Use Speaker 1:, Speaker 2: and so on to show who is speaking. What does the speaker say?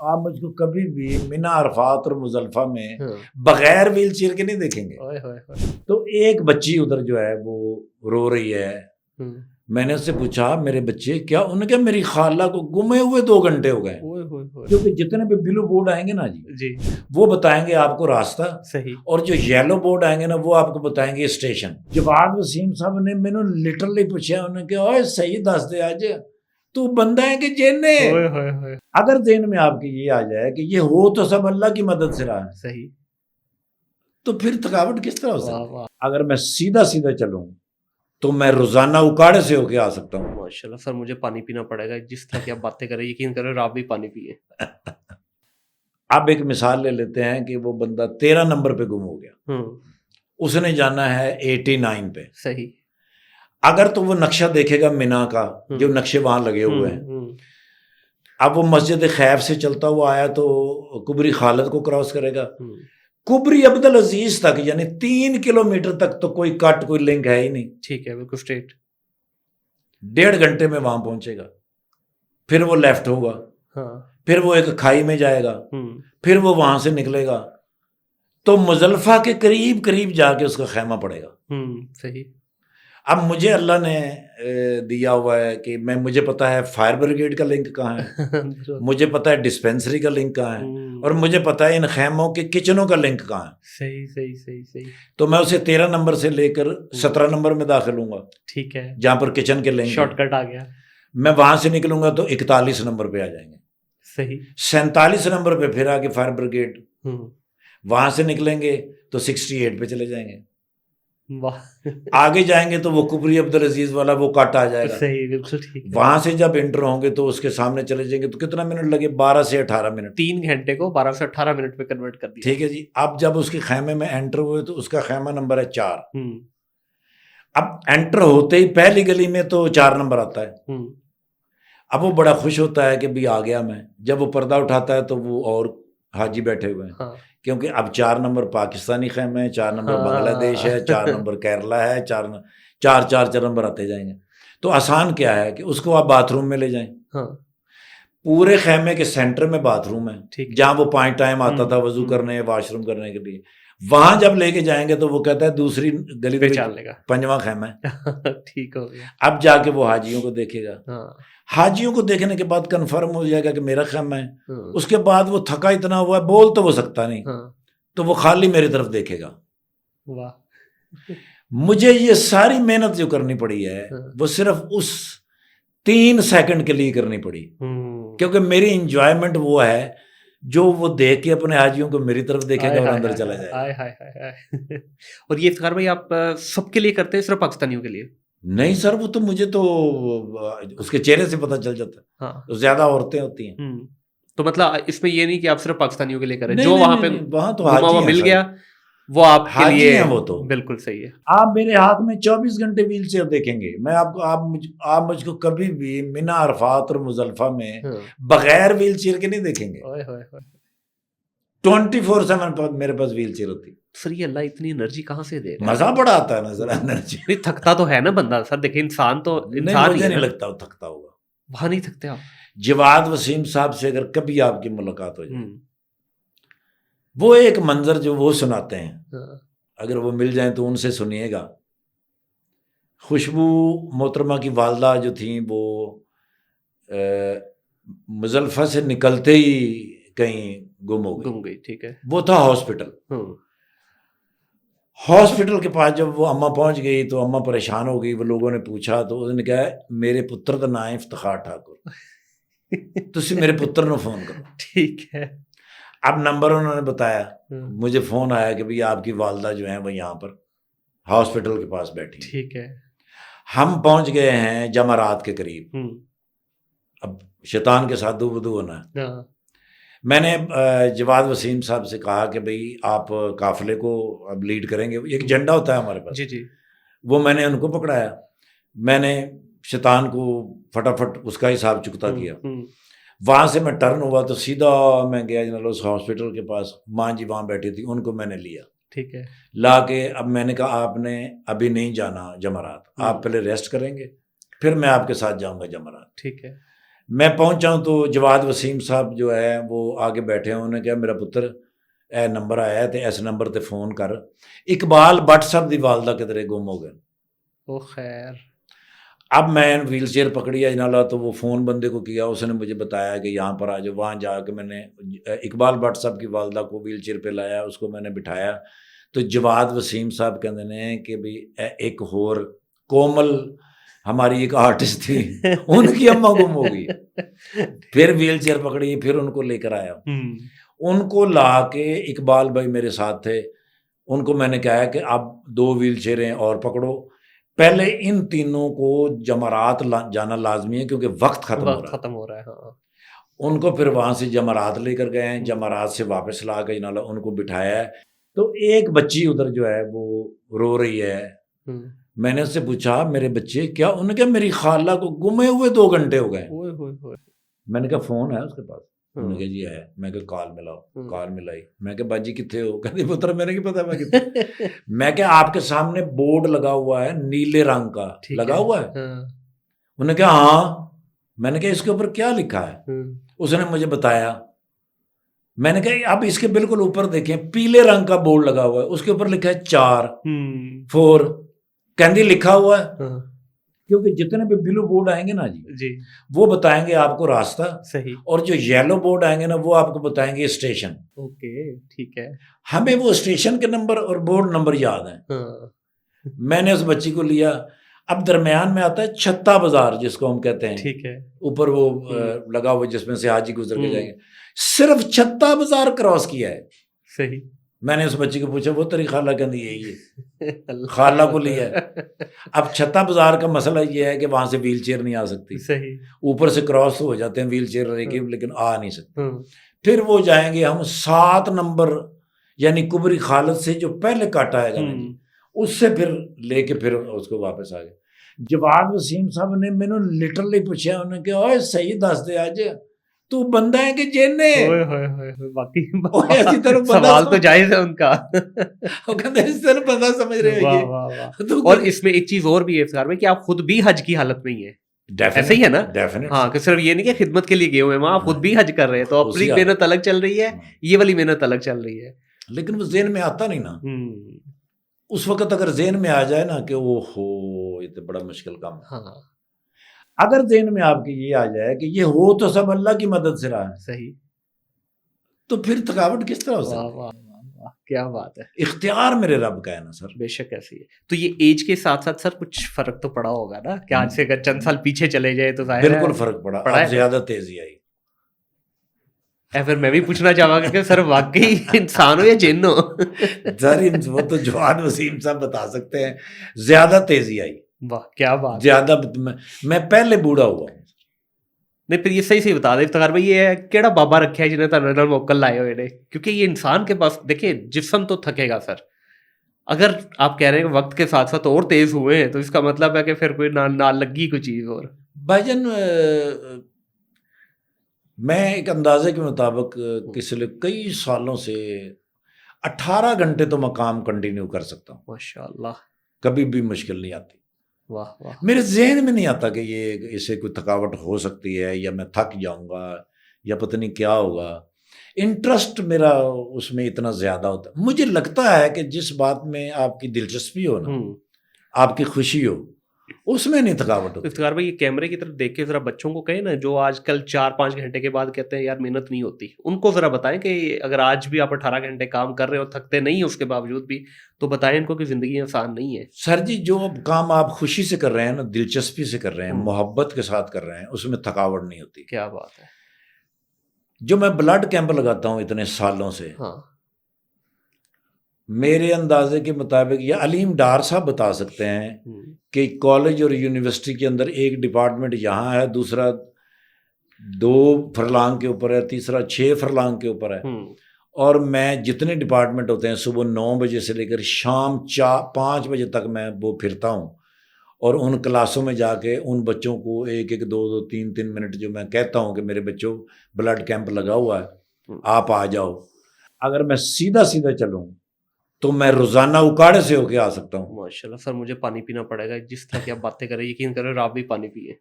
Speaker 1: آپ مجھ کو کبھی بھی مینا عرفات اور مزدلفہ میں بغیر ویل چیئر کے نہیں دیکھیں گے۔ تو ایک بچی ادھر جو ہے وہ رو رہی ہے، میں نے اس سے پوچھا میرے بچے کیا؟ انہوں نے کہا میری خالہ کو گمے ہوئے 2 گھنٹے ہو گئے، کیونکہ جتنے بھی بلو بورڈ آئیں گے نا جی وہ بتائیں گے آپ کو راستہ، اور جو یلو بورڈ آئیں گے نا وہ آپ کو بتائیں گے اسٹیشن۔ جواد وسیم صاحب نے میں نے لٹرلی پوچھا، انہوں نے کہا اوے صحیح دس دے آج تو بندہ ہے کہ جن ہے۔ اگر ذہن میں آپ کے یہ آ جائے کہ یہ ہو تو سب اللہ کی مدد سے رہا ہے، صحیح، تو پھر تھکاوٹ کس طرح ہو سکتی ہے؟ اگر میں سیدھا سیدھا چلوں تو میں روزانہ اکاڑے سے ہو کے آ سکتا ہوں۔
Speaker 2: ماشاءاللہ سر، مجھے پانی پینا پڑے گا جس طرح کی آپ باتیں کریں، یقین کریں آپ بھی پانی پیئے۔
Speaker 1: اب ایک مثال لے لیتے ہیں کہ وہ بندہ 13 نمبر پہ گم ہو گیا، اس نے جانا ہے 89 پہ،
Speaker 2: صحیح۔
Speaker 1: اگر تو وہ نقشہ دیکھے گا مینا کا، جو نقشے وہاں لگے ہوئے ہیں، اب وہ مسجد خیف سے چلتا ہوا آیا تو کبری خالد کو کراس کرے گا، کبری عبدالعزیز تک یعنی 3 کلومیٹر تک تو کوئی کٹ کوئی لنک ہے ہی نہیں،
Speaker 2: ٹھیک ہے، بالکل اسٹریٹ،
Speaker 1: 1.5 گھنٹے میں وہاں پہنچے گا، پھر وہ لیفٹ ہوگا، پھر وہ ایک کھائی میں جائے گا، پھر وہ وہاں سے نکلے گا تو مزدلفہ کے قریب قریب جا کے اس کا خیمہ پڑے گا۔
Speaker 2: صحیح۔
Speaker 1: اب مجھے اللہ نے دیا ہوا ہے کہ مجھے پتا ہے فائر بریگیڈ کا لنک کہاں ہے، مجھے پتا ہے ڈسپینسری کا لنک کہاں ہے، اور مجھے پتا ہے ان خیموں کے کچنوں کا لنک کہاں ہے۔
Speaker 2: صحیح صحیح صحیح صحیح۔
Speaker 1: تو میں اسے 13 نمبر سے لے کر 17 نمبر میں داخل ہوں گا،
Speaker 2: ٹھیک ہے،
Speaker 1: جہاں پر کچن کے لنک
Speaker 2: شارٹ کٹ آ گیا۔
Speaker 1: میں وہاں سے نکلوں گا تو 41 نمبر پہ آ جائیں گے،
Speaker 2: صحیح۔
Speaker 1: 47 نمبر پہ پھر آگے فائر بریگیڈ، وہاں سے نکلیں گے تو 68 پہ چلے جائیں گے، آگے جائیں گے تو وہ کبری عبدالعزیز والا وہ کٹ آ جائے گا،
Speaker 2: صحیح، بالکل ٹھیک۔
Speaker 1: وہاں سے جب انٹر ہوں گے تو اس کے سامنے چلے جائیں گے تو کتنا منٹ لگے؟ 12 سے 18 منٹ،
Speaker 2: 3 گھنٹے کو 12 سے 18 منٹ پہ کنورٹ کر دیا۔
Speaker 1: ٹھیک ہے جی۔ اب جب اس کے خیمے میں انٹر ہوئے تو اس کا خیمہ نمبر ہے 4، اب انٹر ہوتے ہی پہلی گلی میں تو 4 نمبر آتا ہے، اب وہ بڑا خوش ہوتا ہے کہ بھی آ گیا میں، جب وہ پردہ اٹھاتا ہے تو وہ اور حاجی بیٹھے ہوئے ہیں، کیونکہ اب 4 نمبر پاکستانی خیمہ ہے، 4 نمبر بنگلہ دیش ہے، 4 نمبر کیرلا ہے، 4 نمبر آتے جائیں گے۔ تو آسان کیا ہے کہ اس کو آپ باتھ روم میں لے جائیں، پورے خیمے کے سینٹر میں باتھ روم ہے، جہاں وہ 5 ٹائم آتا تھا وضو کرنے واش روم کرنے کے لیے، وہاں جب لے کے جائیں گے تو وہ کہتا ہے دوسری گلی میں 5واں خیمہ ہے،
Speaker 2: ٹھیک ہو گیا۔
Speaker 1: اب جا کے وہ حاجیوں کو دیکھے گا، حاجیوں کو دیکھنے کے بعد کنفرم ہو جائے گا کہ میرا خیمہ ہے، اس کے بعد وہ تھکا اتنا ہوا ہے بول تو وہ سکتا نہیں، تو وہ خالی میری طرف دیکھے گا۔ مجھے یہ ساری محنت جو کرنی پڑی ہے وہ صرف اس 3 سیکنڈ کے لیے کرنی پڑی، کیونکہ میری انجوائمنٹ وہ ہے جو وہ دیکھ کے اپنے حاجیوں کو میری طرف دیکھے گا اور اندر چلا جائے گا۔
Speaker 2: اور یہ افتخار بھائی آپ سب کے لیے کرتے ہیں صرف پاکستانیوں کے لیے؟
Speaker 1: نہیں سر، وہ تو مجھے تو اس کے چہرے سے پتہ چل جاتا ہے، زیادہ عورتیں ہوتی ہیں،
Speaker 2: تو مطلب اس میں یہ نہیں کہ آپ صرف پاکستانیوں کے لیے کریں، جو وہاں پہ
Speaker 1: وہاں تو حاجی
Speaker 2: مل گیا وہ آپ کے لیے
Speaker 1: ہیں، وہ تو
Speaker 2: بالکل صحیح ہے۔
Speaker 1: آپ میرے ہاتھ میں 24 گھنٹے ویل چیئر دیکھیں گے، میں آپ مجھ کو کبھی بھی مینا عرفات اور مزدلفہ میں بغیر ویل چیئر کے نہیں دیکھیں گے، 24/7 میرے پاس ویل چیئر ہوتی۔
Speaker 2: سر یہ اللہ اتنی انرجی کہاں سے دے رہا ہے؟
Speaker 1: مزہ بڑا آتا ہے نظر انرجی،
Speaker 2: نہیں تھکتا تو ہے نا بندہ سر، دیکھیں انسان تو انسان
Speaker 1: مجھے نہیں لگتا وہ تھکتا ہوگا،
Speaker 2: وہاں نہیں تھکتے آپ۔
Speaker 1: جواد وسیم صاحب سے اگر کبھی آپ کی ملاقات ہو جائے، وہ ایک منظر جو وہ سناتے ہیں، اگر وہ مل جائیں تو ان سے سنیے گا۔ خوشبو محترمہ کی والدہ جو تھیں وہ مزدلفہ سے نکلتے ہی کہیں گم ہو گئی،
Speaker 2: ٹھیک ہے،
Speaker 1: وہ تھا ہاسپٹل کے پاس جب وہ اماں پہنچ گئی تو اماں پریشان ہو گئی، وہ لوگوں نے پوچھا تو اس نے کہا میرے پتر کا نام ہے افتخار ٹھاکر، تسی میرے پتر نو فون کرو،
Speaker 2: ٹھیک ہے۔
Speaker 1: اب نمبر انہوں نے بتایا، مجھے فون آیا کہ بھئی آپ کی والدہ جو ہیں وہ یہاں پر ہاسپٹل کے پاس بیٹھی،
Speaker 2: ٹھیک ہے۔
Speaker 1: ہم پہنچ گئے ہیں جمعرات کے قریب، اب شیطان کے ساتھ دو بدو ہونا ہے۔ میں نے جواد وسیم صاحب سے کہا کہ بھئی آپ قافلے کو اب لیڈ کریں گے، ایک جھنڈا ہوتا ہے ہمارے پاس،
Speaker 2: جی،
Speaker 1: وہ میں نے ان کو پکڑایا، میں نے شیطان کو فٹافٹ اس کا حساب چکتا کیا، وہاں سے میں ٹرن ہوا تو سیدھا میں گیا جنرل اس ہاسپٹل کے پاس، ماں جی وہاں بیٹھی تھی، ان کو میں نے لیا،
Speaker 2: ٹھیک ہے،
Speaker 1: لا کے اب میں نے کہا آپ نے ابھی نہیں جانا جمعرات، آپ پہلے ریسٹ کریں گے پھر میں آپ کے ساتھ جاؤں گا جمعرات۔
Speaker 2: ٹھیک ہے۔
Speaker 1: میں پہنچا ہوں تو جواد وسیم صاحب جو ہے وہ آگے بیٹھے ہیں. انہوں نے کہا میرا پتر اے نمبر آیا ہے اس نمبر تے فون کر. اقبال بٹ صاحب دی والدہ کدھر گم ہو گئے.
Speaker 2: او خیر.
Speaker 1: اب میں ویل چیئر پکڑی ہے جنالا تو وہ فون بندے کو کیا, اس نے مجھے بتایا کہ یہاں پر آ جاؤ. وہاں جا کے میں نے اقبال بٹ صاحب کی والدہ کو ویل چیئر پہ لایا, اس کو میں نے بٹھایا. تو جواد وسیم صاحب کہتے ہیں کہ بھی ایک ہور کومل ہماری ایک آرٹسٹ تھی, ان کی اماں گم ہو گئی. پھر ویل چیئر پکڑی, پھر ان کو لے کر آیا. ان کو لا کے اقبال بھائی میرے ساتھ تھے, ان کو میں نے کہا کہ اب 2 ویل چیئریں اور پکڑو. پہلے ان تینوں کو جمرات جانا لازمی ہے کیونکہ وقت ختم ہو رہا ہے.
Speaker 2: ہاں.
Speaker 1: ان کو پھر وہاں سے جمرات لے کر گئے ہیں, جمرات سے واپس لا کے جنالا ان کو بٹھایا ہے. تو ایک بچی ادھر جو ہے وہ رو رہی ہے. میں نے اس سے پوچھا میرے بچے کیا؟ انہوں نے کہا میری خالہ کو گمے ہوئے 2 گھنٹے ہو گئے. میں نے کہا فون ہے اس کے پاس؟ انہوں نے کہا جی ہے. میں کہا کال ملاؤ. کال ملائی. میں کہا باجی کتنے ہو؟ کہتے پتر میں نے کیا پتا میں کتنے. میں کہا آپ کے سامنے بورڈ لگا ہوا ہے نیلے رنگ کا لگا ہوا ہے؟ انہوں نے کہا ہاں. میں نے کہا اس کے اوپر کیا لکھا ہے؟ اس نے مجھے بتایا. میں نے کہا اب اس کے بالکل اوپر دیکھیں پیلے رنگ کا بورڈ لگا ہوا ہے, اس کے اوپر لکھا ہے 4 کہندی لکھا ہوا ہے. کیونکہ جتنے بھی بلو بورڈ آئیں گے نا جی وہ بتائیں گے آپ کو راستہ
Speaker 2: صحیح,
Speaker 1: اور جو یلو بورڈ آئیں گے نا وہ آپ کو بتائیں گے اسٹیشن.
Speaker 2: اوکے ٹھیک ہے. ہمیں
Speaker 1: وہ اسٹیشن کے نمبر اور بورڈ نمبر یاد ہیں. میں نے اس بچی کو لیا. اب درمیان میں آتا ہے چھتا بازار جس کو ہم کہتے ہیں,
Speaker 2: ٹھیک ہے,
Speaker 1: اوپر وہ لگا ہوا جس میں سے حاجی گزر کے جائیں گے. صرف چھتا بازار کراس کیا ہے.
Speaker 2: صحیح.
Speaker 1: میں نے اس بچی کو پوچھا وہ تیری خالہ کہندی یہی ہے. خالہ کو لیا ہے. اب چھتا بازار کا مسئلہ یہ ہے کہ وہاں سے ویل چیئر نہیں آ سکتی.
Speaker 2: صحیح.
Speaker 1: اوپر سے کراس ہو جاتے ہیں ویل چیئر لیکن آ نہیں سکتے. پھر وہ جائیں گے ہم 7 نمبر یعنی کبری خالد سے جو پہلے کٹ آئے گا نا جی اس سے پھر لے کے پھر اس کو واپس آ گئے. جواد وسیم صاحب نے مینوں لٹرلی پوچھا, انہوں نے کہا اوئے صحیح دس دے اج تو بندہ ہے کہ جینے.
Speaker 2: واقعی سوال تو جائز ہے ان کا.
Speaker 1: وہ کہتے ہیں اس طرح بندہ سمجھ رہے
Speaker 2: ہیں. اور اس میں ایک چیز اور بھی ہے افطار میں کہ آپ خود بھی حج کی حالت میں ہی ہیں. ایسے ہی ہے نا. ہاں کہ صرف یہ نہیں کہ خدمت کے لیے گئے ہوئے ہیں, آپ خود بھی حج کر رہے ہیں, تو اپنی محنت الگ چل رہی ہے, یہ والی محنت الگ چل رہی ہے.
Speaker 1: لیکن وہ ذہن میں آتا نہیں نا. اس وقت اگر ذہن میں آ جائے نا کہ او ہو یہ تو بڑا مشکل کام ہے. اگر ذہن میں آپ کی یہ آ جائے کہ یہ ہو تو سب اللہ کی مدد سے رہا ہے,
Speaker 2: صحیح,
Speaker 1: تو پھر تھکاوٹ کس طرح ہو سکتی ہے؟
Speaker 2: کیا بات ہے.
Speaker 1: اختیار میرے رب کا ہے نا سر.
Speaker 2: بے شک ایسی ہے. تو یہ ایج کے ساتھ ساتھ سر کچھ فرق تو پڑا ہوگا نا کہ آج سے اگر چند سال پیچھے چلے جائے تو
Speaker 1: بالکل فرق پڑا. اب زیادہ تیزی آئی.
Speaker 2: پھر میں بھی پوچھنا چاہوں گا کہ سر واقعی انسان ہو یا جن ہو؟
Speaker 1: سر وہ تو جواد وسیم صاحب بتا سکتے ہیں. زیادہ تیزی آئی.
Speaker 2: واہ کیا بات.
Speaker 1: زیادہ میں پہلے بوڑھا ہوا ہوں.
Speaker 2: نہیں پھر یہ صحیح بتا دے افتخار بھائی, یہ کیڑا بابا رکھا ہے جنہیں تنہا موکل لائے ہوئے نے, کیونکہ یہ انسان کے پاس دیکھیں جسم تو تھکے گا سر. اگر آپ کہہ رہے ہیں کہ وقت کے ساتھ ساتھ اور تیز ہوئے ہیں تو اس کا مطلب ہے کہ پھر کوئی نہ لگی کوئی چیز. اور
Speaker 1: بھائی جان میں ایک اندازے کے مطابق پچھلے کئی سالوں سے 18 گھنٹے تو میں کام کنٹینیو کر سکتا ہوں.
Speaker 2: ماشاء اللہ.
Speaker 1: کبھی بھی مشکل نہیں آتی.
Speaker 2: واہ واہ.
Speaker 1: میرے ذہن میں نہیں آتا کہ یہ اسے کوئی تھکاوٹ ہو سکتی ہے یا میں تھک جاؤں گا یا پتہ نہیں کیا ہوگا. انٹرسٹ میرا اس میں اتنا زیادہ ہوتا ہے. مجھے لگتا ہے کہ جس بات میں آپ کی دلچسپی ہو نا, آپ کی خوشی ہو, اس میں نہیں تھکاوٹ ہوتی.
Speaker 2: افتخار بھائی یہ کیمرے کی طرف دیکھ کے ذرا بچوں کو کہیں نا جو آج کل 4-5 گھنٹے کے بعد کہتے ہیں یار محنت نہیں ہوتی, ان کو ذرا بتائیں کہ اگر آج بھی آپ 18 گھنٹے کام کر رہے ہو تھکتے نہیں اس کے باوجود بھی, تو بتائیں ان کو کہ زندگی آسان نہیں ہے.
Speaker 1: سر جی جو کام آپ خوشی سے کر رہے ہیں نا, دلچسپی سے کر رہے ہیں, محبت کے ساتھ کر رہے ہیں, اس میں تھکاوٹ نہیں ہوتی.
Speaker 2: کیا بات ہے.
Speaker 1: جو میں بلڈ کیمپ لگاتا ہوں اتنے سالوں سے, میرے اندازے کے مطابق یہ علیم ڈار صاحب بتا سکتے ہیں کہ کالج اور یونیورسٹی کے اندر ایک ڈپارٹمنٹ یہاں ہے, دوسرا 2 فرلانگ کے اوپر ہے, تیسرا 6 فرلانگ کے اوپر ہے, اور میں جتنے ڈپارٹمنٹ ہوتے ہیں صبح 9 بجے سے لے کر شام 5 بجے تک میں وہ پھرتا ہوں, اور ان کلاسوں میں جا کے ان بچوں کو 1-1, 2-2, 3-3 منٹ جو میں کہتا ہوں کہ میرے بچوں بلڈ کیمپ لگا ہوا ہے آپ آ جاؤ. اگر میں سیدھا چلوں تو میں روزانہ اکاڑے سے ہو کے آ سکتا ہوں.
Speaker 2: ماشاءاللہ. سر مجھے پانی پینا پڑے گا, جس طرح کی آپ باتیں کر رہے ہیں یقین کریں آپ بھی پانی پیئے.